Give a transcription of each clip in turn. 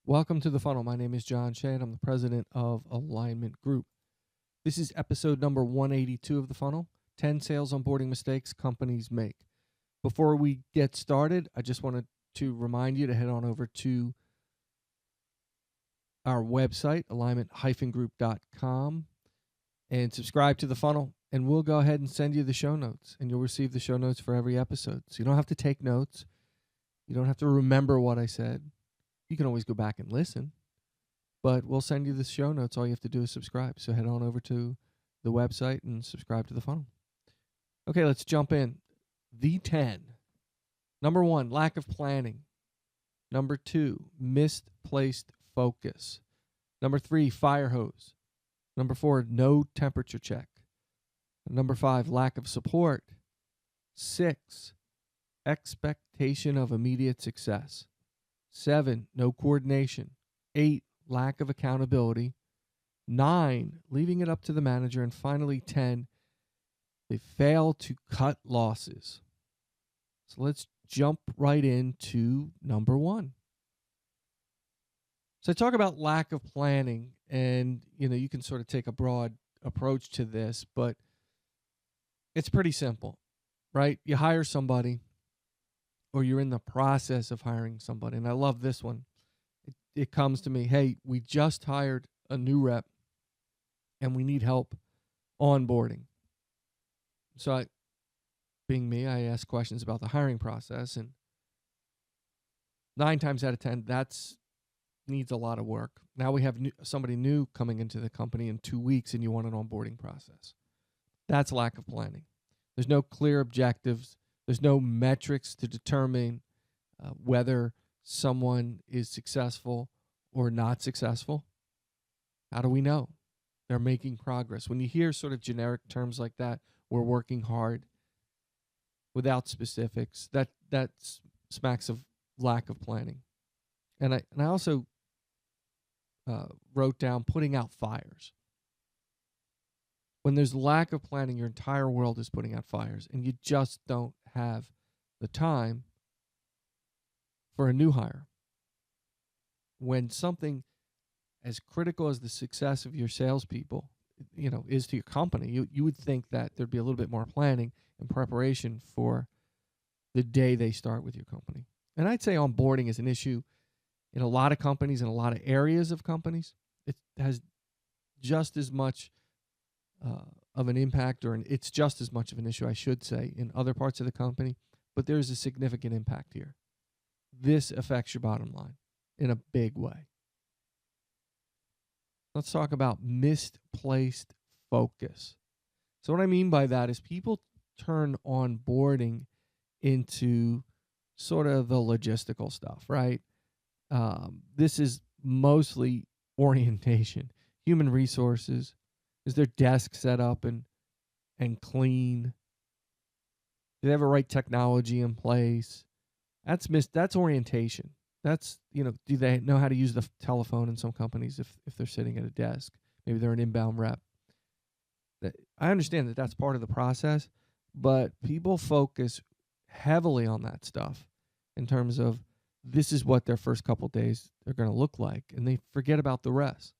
Welcome to the funnel. My name is John Shade. I'm the president of Alignment Group. This is episode number 182 of the funnel, 10 sales onboarding mistakes companies make. Before we get started, I just wanted to remind you to head on over to our website, alignment-group.com, and subscribe to the funnel. And we'll go ahead and send you the show notes, and you'll receive the show notes for every episode. So you don't have to take notes. You don't have to remember what I said. You can always go back and listen, but we'll send you the show notes. All you have to do is subscribe. So head on over to the website and subscribe to the funnel. Okay, let's jump in. The 10. Number 1, lack of planning. Number 2, misplaced focus. Number 3, Firehose. Number 4, no temperature check. Number 5, lack of support. 6, expectation of immediate success. 7, no coordination. 8, lack of accountability. 9, leaving it up to the manager. And finally, 10, they fail to cut losses. So let's jump right into number 1. So I talk about lack of planning, and you can sort of take a broad approach to this, but it's pretty simple, right? You hire somebody, or you're in the process of hiring somebody. And I love this one. It comes to me, hey, we just hired a new rep and we need help onboarding. So being me, I ask questions about the hiring process, and 9 times out of 10, that's needs a lot of work. Now we have somebody new coming into the company in 2 weeks, and you want an onboarding process. That's lack of planning. There's no clear objectives. There's no metrics to determine whether someone is successful or not successful. How do we know they're making progress? When you hear sort of generic terms like that, we're working hard, without specifics, that smacks of lack of planning. And I also wrote down putting out fires. When there's lack of planning, your entire world is putting out fires, and you just don't have the time for a new hire. When something as critical as the success of your salespeople, is to your company, you would think that there'd be a little bit more planning and preparation for the day they start with your company. And I'd say onboarding is an issue in a lot of companies, in a lot of areas of companies. It has just as much of an impact, or it's just as much of an issue, I should say, in other parts of the company, but there's a significant impact here. This affects your bottom line in a big way. Let's talk about misplaced focus. So what I mean by that is people turn onboarding into sort of the logistical stuff, right? This is mostly orientation, human resources. Is their desk set up and clean? Do they have the right technology in place? That's orientation. That's, do they know how to use the telephone in some companies if they're sitting at a desk? Maybe they're an inbound rep. I understand that that's part of the process, but people focus heavily on that stuff in terms of this is what their first couple days are going to look like, and they forget about the rest.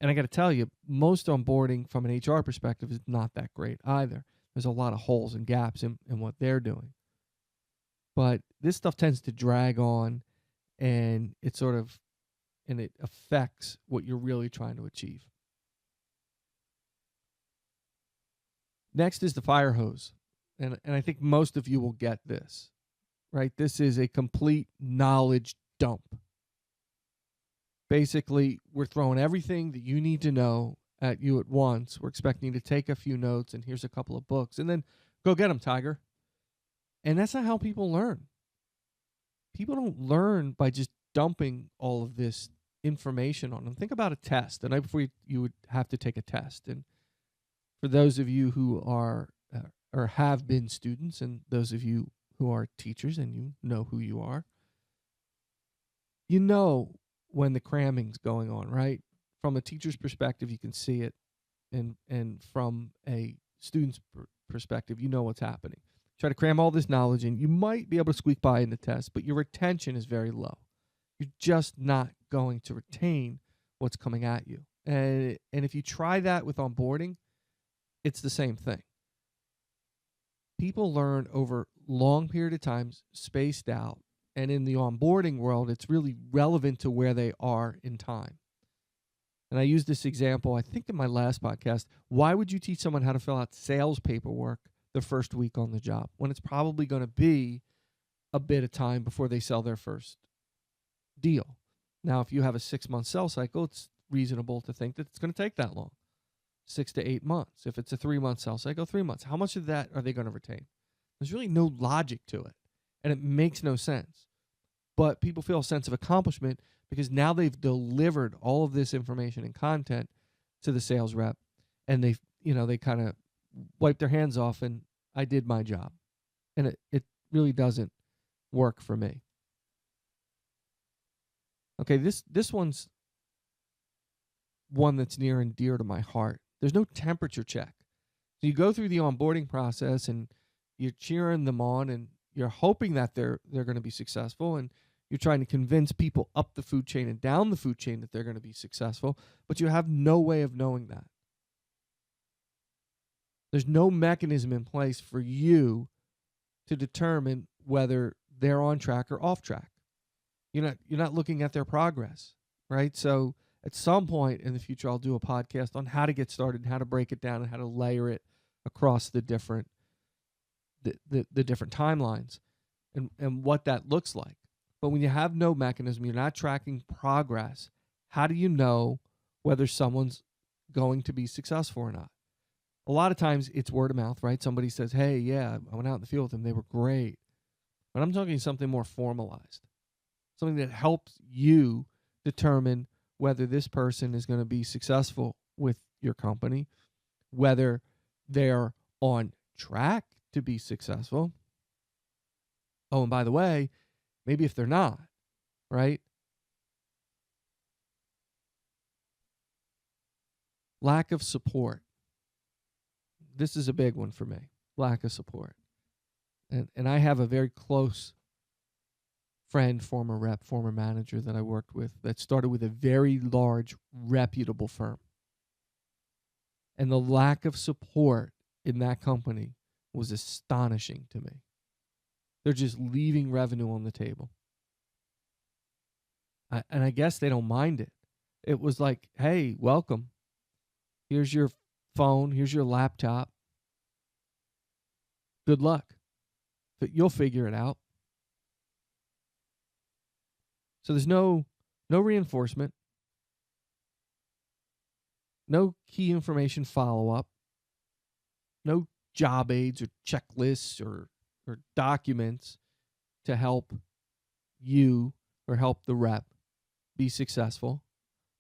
And I got to tell you, most onboarding from an HR perspective is not that great either. There's a lot of holes and gaps in what they're doing. But this stuff tends to drag on, and it affects what you're really trying to achieve. Next is the fire hose. And I think most of you will get this, right? This is a complete knowledge dump. Basically, we're throwing everything that you need to know at you at once. We're expecting you to take a few notes, and here's a couple of books, and then go get them, Tiger. And that's not how people learn. People don't learn by just dumping all of this information on them. Think about a test. The night before you would have to take a test. And for those of you who are or have been students, and those of you who are teachers and you know who you are, when the cramming's going on, right? From a teacher's perspective, you can see it, and from a student's perspective, you know what's happening. Try to cram all this knowledge in. You might be able to squeak by in the test, but your retention is very low. You're just not going to retain what's coming at you. And if you try that with onboarding, it's the same thing. People learn over long period of times, spaced out. And in the onboarding world, it's really relevant to where they are in time. And I used this example, I think, in my last podcast. Why would you teach someone how to fill out sales paperwork the first week on the job when it's probably going to be a bit of time before they sell their first deal? Now, if you have a 6-month sales cycle, it's reasonable to think that it's going to take that long, 6 to 8 months. If it's a 3-month sales cycle, 3 months. How much of that are they going to retain? There's really no logic to it, and it makes no sense. But people feel a sense of accomplishment because now they've delivered all of this information and content to the sales rep, and they kind of wipe their hands off, and I did my job. And it really doesn't work for me. Okay, this one's one that's near and dear to my heart. There's no temperature check. So you go through the onboarding process and you're cheering them on and you're hoping that they're going to be successful, and you're trying to convince people up the food chain and down the food chain that they're going to be successful, but you have no way of knowing that. There's no mechanism in place for you to determine whether they're on track or off track. You're not looking at their progress, right? So at some point in the future, I'll do a podcast on how to get started and how to break it down and how to layer it across the different different timelines and what that looks like. But when you have no mechanism, you're not tracking progress, how do you know whether someone's going to be successful or not? A lot of times it's word of mouth, right? Somebody says, hey, yeah, I went out in the field with them. They were great. But I'm talking something more formalized, something that helps you determine whether this person is going to be successful with your company, whether they're on track to be successful. Oh, and by the way, maybe if they're not, right? Lack of support. This is a big one for me. Lack of support. And I have a very close friend, former rep, former manager that I worked with that started with a very large, reputable firm. And the lack of support in that company was astonishing to me. They're just leaving revenue on the table. And I guess they don't mind it. It was like, hey, welcome. Here's your phone. Here's your laptop. Good luck. But you'll figure it out. So there's no reinforcement, no key information follow-up, no job aids or checklists or documents to help you or help the rep be successful.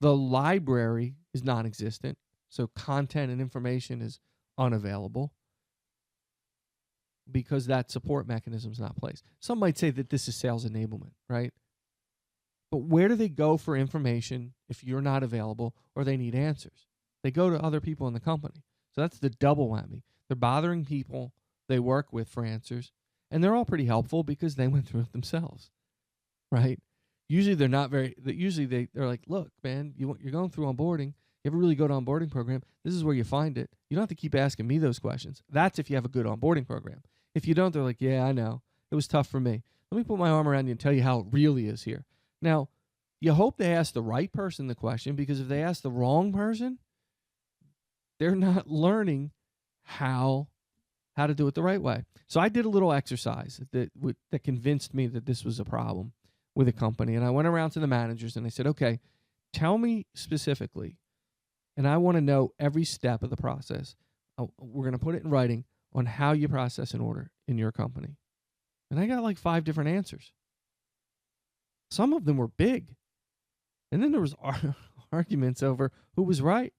The library is non-existent, so content and information is unavailable because that support mechanism is not placed. Some might say that this is sales enablement, right? But where do they go for information if you're not available or they need answers? They go to other people in the company. So that's the double whammy. They're bothering people they work with for answers, and they're all pretty helpful because they went through it themselves, right? Usually they're not very. Usually they're like, look, man, you're going through onboarding. You have a really good onboarding program. This is where you find it. You don't have to keep asking me those questions. That's if you have a good onboarding program. If you don't, they're like, yeah, I know. It was tough for me. Let me put my arm around you and tell you how it really is here. Now, you hope they ask the right person the question, because if they ask the wrong person, they're not learning how to do it the right way. So I did a little exercise that convinced me that this was a problem with a company. And I went around to the managers and I said, okay, tell me specifically, and I want to know every step of the process. We're going to put it in writing on how you process an order in your company. And I got like 5 different answers. Some of them were big. And then there was arguments over who was right.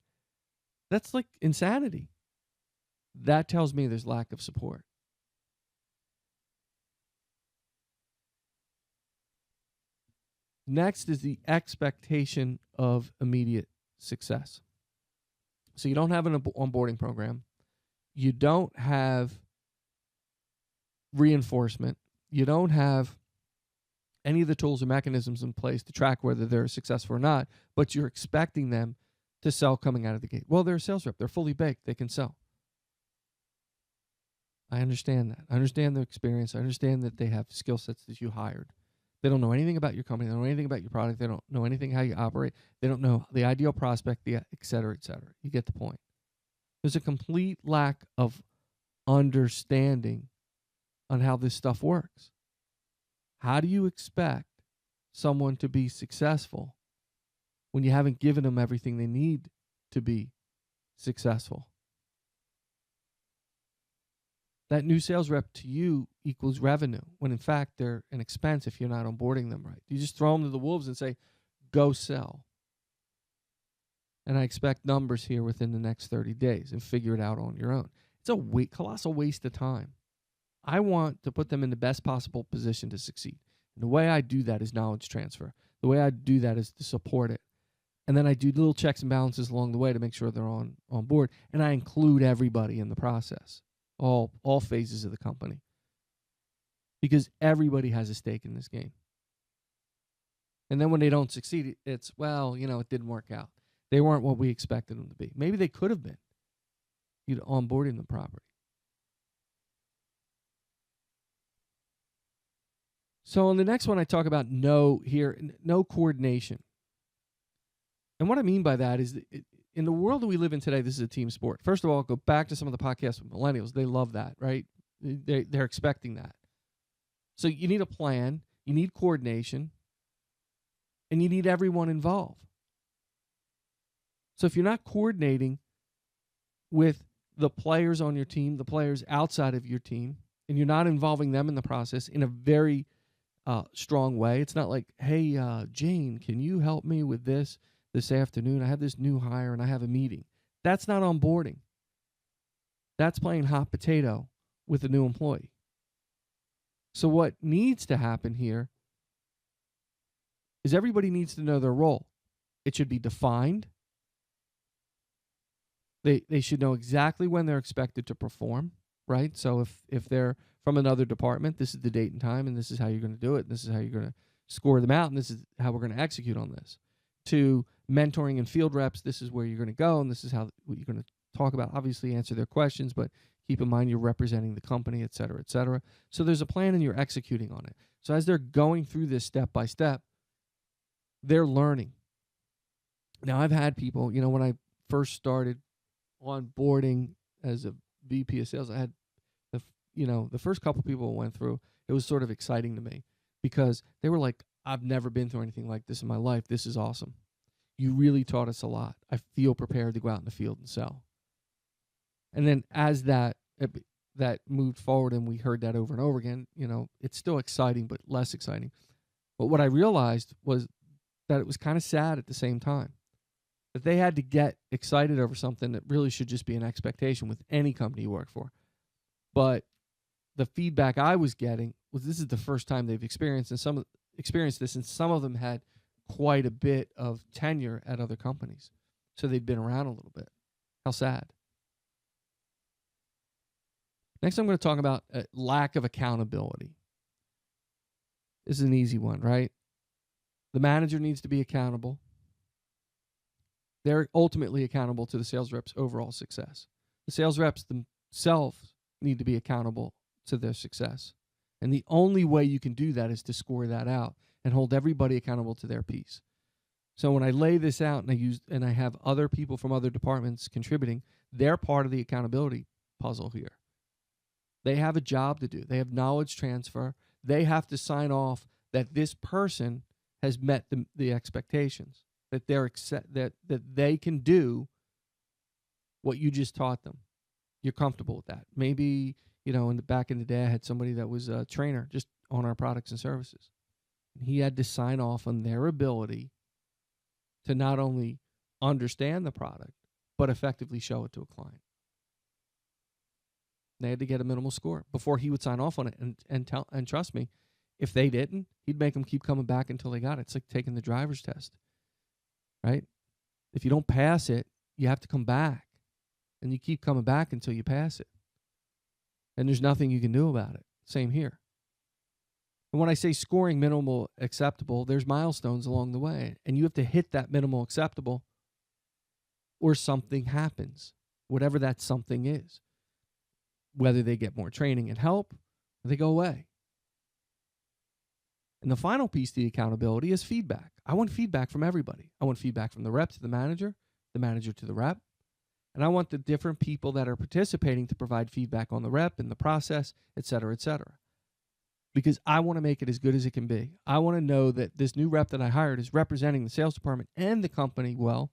That's like insanity. That tells me there's lack of support. Next is the expectation of immediate success. So you don't have an onboarding program. You don't have reinforcement. You don't have any of the tools or mechanisms in place to track whether they're successful or not, but you're expecting them to sell coming out of the gate. Well, they're a sales rep. They're fully baked. They can sell. I understand that. I understand the experience. I understand that they have skill sets that you hired. They don't know anything about your company. They don't know anything about your product. They don't know anything how you operate. They don't know the ideal prospect, et cetera, et cetera. You get the point. There's a complete lack of understanding on how this stuff works. How do you expect someone to be successful when you haven't given them everything they need to be successful? That new sales rep to you equals revenue, when in fact they're an expense if you're not onboarding them right. You just throw them to the wolves and say, go sell. And I expect numbers here within the next 30 days and figure it out on your own. It's a colossal waste of time. I want to put them in the best possible position to succeed. And the way I do that is knowledge transfer. The way I do that is to support it. And then I do little checks and balances along the way to make sure they're on board. And I include everybody in the process, all phases of the company. Because everybody has a stake in this game. And then when they don't succeed, it's, well, it didn't work out. They weren't what we expected them to be. Maybe they could have been. Onboarding them properly. So on the next one, I talk about no coordination. And what I mean by that is, in the world that we live in today, this is a team sport. First of all, go back to some of the podcasts with millennials. They love that, right? They're expecting that. So you need a plan, you need coordination, and you need everyone involved. So if you're not coordinating with the players on your team, the players outside of your team, and you're not involving them in the process in a very strong way, it's not like, hey, Jane, can you help me with this afternoon? I have this new hire and I have a meeting. That's not onboarding. That's playing hot potato with a new employee. So what needs to happen here is everybody needs to know their role. It should be defined. They should know exactly when they're expected to perform, right? So if they're from another department, this is the date and time, and this is how you're going to do it, and this is how you're going to score them out, and this is how we're going to execute on this. To mentoring and field reps, this is where you're going to go, and this is what you're going to talk about. Obviously, answer their questions, but keep in mind you're representing the company, et cetera, et cetera. So there's a plan, and you're executing on it. So as they're going through this step by step, they're learning. Now, I've had people, when I first started onboarding as a VP of sales, I had the first couple people went through, it was sort of exciting to me because they were like, I've never been through anything like this in my life. This is awesome. You really taught us a lot. I feel prepared to go out in the field and sell. And then as that moved forward and we heard that over and over again, it's still exciting, but less exciting. But what I realized was that it was kind of sad at the same time. That they had to get excited over something that really should just be an expectation with any company you work for. But the feedback I was getting was this is the first time they've experienced this, and some of them had quite a bit of tenure at other companies. So they'd been around a little bit. How sad. Next, I'm going to talk about lack of accountability. This is an easy one, right? The manager needs to be accountable. They're ultimately accountable to the sales rep's overall success. The sales reps themselves need to be accountable to their success. And the only way you can do that is to score that out and hold everybody accountable to their piece. So when I lay this out and I have other people from other departments contributing, they're part of the accountability puzzle here. They have a job to do. They have knowledge transfer. They have to sign off that this person has met the expectations, that that they can do what you just taught them. You're comfortable with that. Maybe, back in the day, I had somebody that was a trainer just on our products and services. And he had to sign off on their ability to not only understand the product, but effectively show it to a client. They had to get a minimal score before he would sign off on it. And trust me, if they didn't, he'd make them keep coming back until they got it. It's like taking the driver's test, right? If you don't pass it, you have to come back. And you keep coming back until you pass it. And there's nothing you can do about it. Same here. And when I say scoring minimal acceptable, there's milestones along the way. And you have to hit that minimal acceptable or something happens, whatever that something is. Whether they get more training and help or they go away. And the final piece to the accountability is feedback. I want feedback from everybody. I want feedback from the rep to the manager to the rep. And I want the different people that are participating to provide feedback on the rep and the process, et cetera, because I want to make it as good as it can be. I want to know that this new rep that I hired is representing the sales department and the company well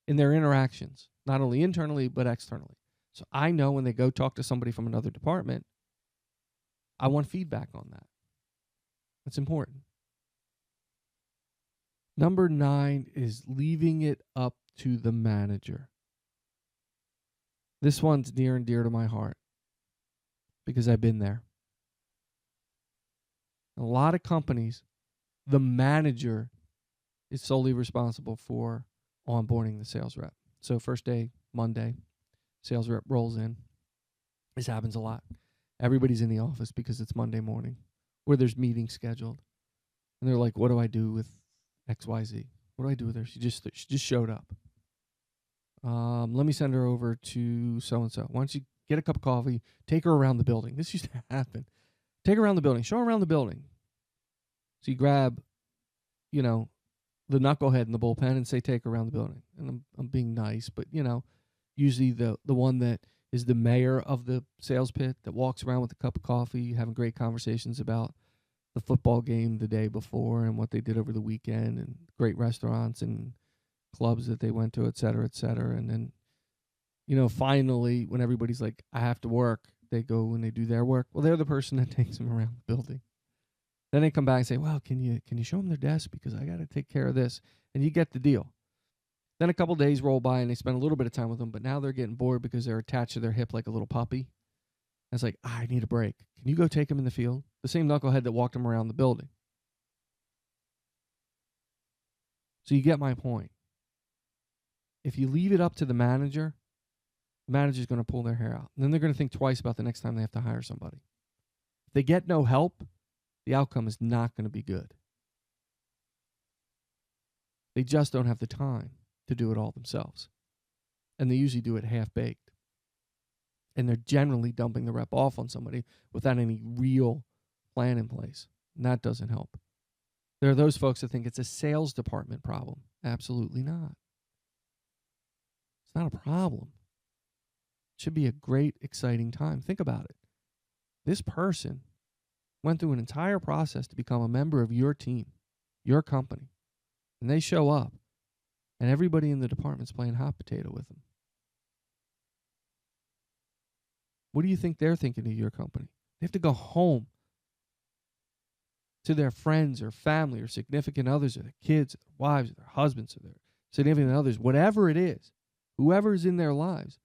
in their interactions, not only internally, but externally. So I know when they go talk to somebody from another department, I want feedback on that. That's important. Number 9 is leaving it up to the manager. This one's near and dear to my heart because I've been there. A lot of companies, the manager is solely responsible for onboarding the sales rep. So first day, Monday, sales rep rolls in. This happens a lot. Everybody's in the office because it's Monday morning where there's meetings scheduled. And they're like, what do I do with XYZ? What do I do with her? She just showed up. Let me send her over to so-and-so. Why don't you get a cup of coffee, take her around the building. This used to happen. Take her around the building. Show her around the building. So you grab, the knucklehead and the bullpen and say, take her around the building. And I'm being nice, but, usually the one that is the mayor of the sales pit that walks around with a cup of coffee, having great conversations about the football game the day before and what they did over the weekend and great restaurants and clubs that they went to, et cetera, et cetera. And then, finally, when everybody's like, I have to work, they go and they do their work. Well, they're the person that takes them around the building. Then they come back and say, well, can you show them their desk because I got to take care of this. And you get the deal. Then a couple days roll by and they spend a little bit of time with them, but now they're getting bored because they're attached to their hip like a little puppy. And it's like, I need a break. Can you go take them in the field? The same knucklehead that walked them around the building. So you get my point. If you leave it up to the manager's going to pull their hair out. And then they're going to think twice about the next time they have to hire somebody. If they get no help, the outcome is not going to be good. They just don't have the time to do it all themselves. And they usually do it half-baked. And they're generally dumping the rep off on somebody without any real plan in place. And that doesn't help. There are those folks that think it's a sales department problem. Absolutely not. It's not a problem. It should be a great, exciting time. Think about it. This person went through an entire process to become a member of your team, your company. And they show up, and everybody in the department's playing hot potato with them. What do you think they're thinking of your company? They have to go home to their friends or family or significant others or their kids or their wives or their husbands or their significant others, whatever it is, whoever is in their lives,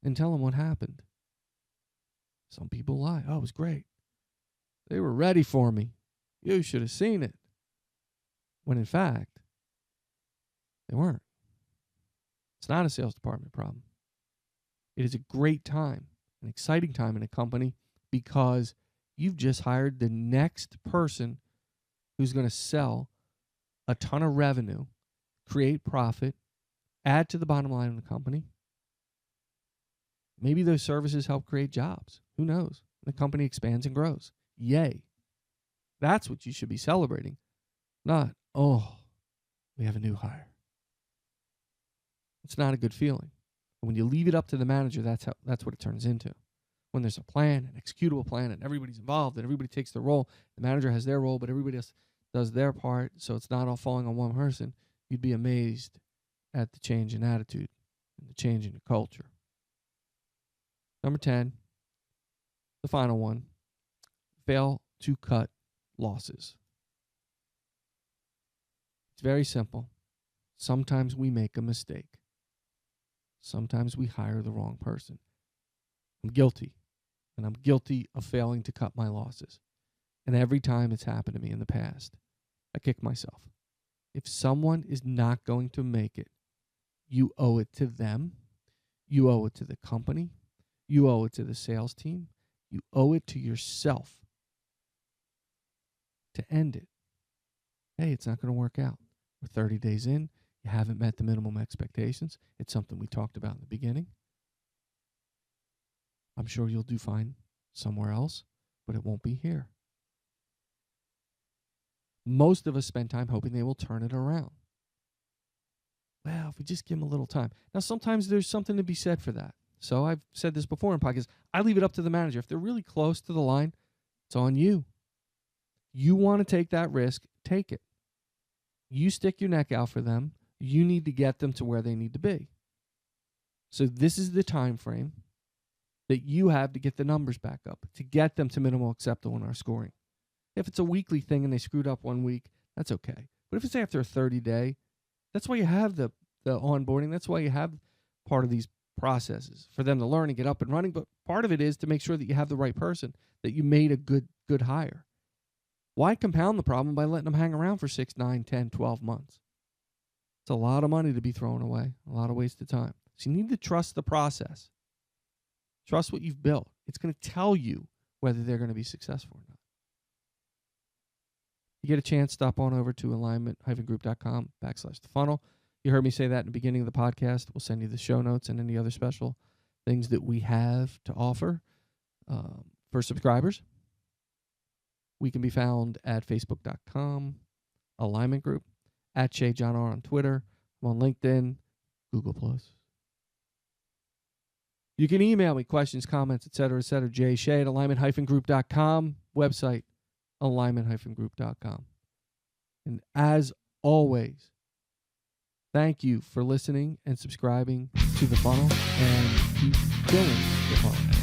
and tell them what happened. Some people lie. Oh, it was great. They were ready for me. You should have seen it. When in fact, they weren't. It's not a sales department problem. It is a great time, an exciting time in a company because you've just hired the next person who's going to sell a ton of revenue, create profit, add to the bottom line of the company. Maybe those services help create jobs. Who knows? The company expands and grows. Yay. That's what you should be celebrating. Not, oh, we have a new hire. It's not a good feeling. When you leave it up to the manager, that's what it turns into. When there's a plan, an executable plan, and everybody's involved, and everybody takes their role, the manager has their role, but everybody else does their part, so it's not all falling on one person, you'd be amazed at the change in attitude and the change in the culture. Number 10, the final one, fail to cut losses. It's very simple. Sometimes we make a mistake. Sometimes we hire the wrong person. I'm guilty, and I'm guilty of failing to cut my losses. And every time it's happened to me in the past, I kick myself. If someone is not going to make it, you owe it to them. You owe it to the company. You owe it to the sales team. You owe it to yourself to end it. Hey, it's not going to work out. We're 30 days in. You haven't met the minimum expectations. It's something we talked about in the beginning. I'm sure you'll do fine somewhere else, but it won't be here. Most of us spend time hoping they will turn it around. Well, if we just give them a little time. Now, sometimes there's something to be said for that. So I've said this before in podcasts. I leave it up to the manager. If they're really close to the line, it's on you. You want to take that risk, take it. You stick your neck out for them. You need to get them to where they need to be. So this is the time frame that you have to get the numbers back up, to get them to minimal acceptable in our scoring. If it's a weekly thing and they screwed up 1 week, that's okay. But if it's after a 30-day, that's why you have the onboarding. That's why you have part of these processes for them to learn and get up and running. But part of it is to make sure that you have the right person, that you made a good hire. Why compound the problem by letting them hang around for 6, 9, 10, 12 months? It's a lot of money to be thrown away, a lot of wasted time. So you need to trust the process. Trust what you've built. It's going to tell you whether they're going to be successful or not. You get a chance, stop on over to alignment-group.com/thefunnel. You heard me say that in the beginning of the podcast. We'll send you the show notes and any other special things that we have to offer for subscribers. We can be found at facebook.com, alignment group, at Shay John R on Twitter. I'm on LinkedIn, Google+. You can email me questions, comments, etc., Shay at alignment-group.com. Website, alignment-group.com. And as always, thank you for listening and subscribing to The Funnel, and keep filling the funnel.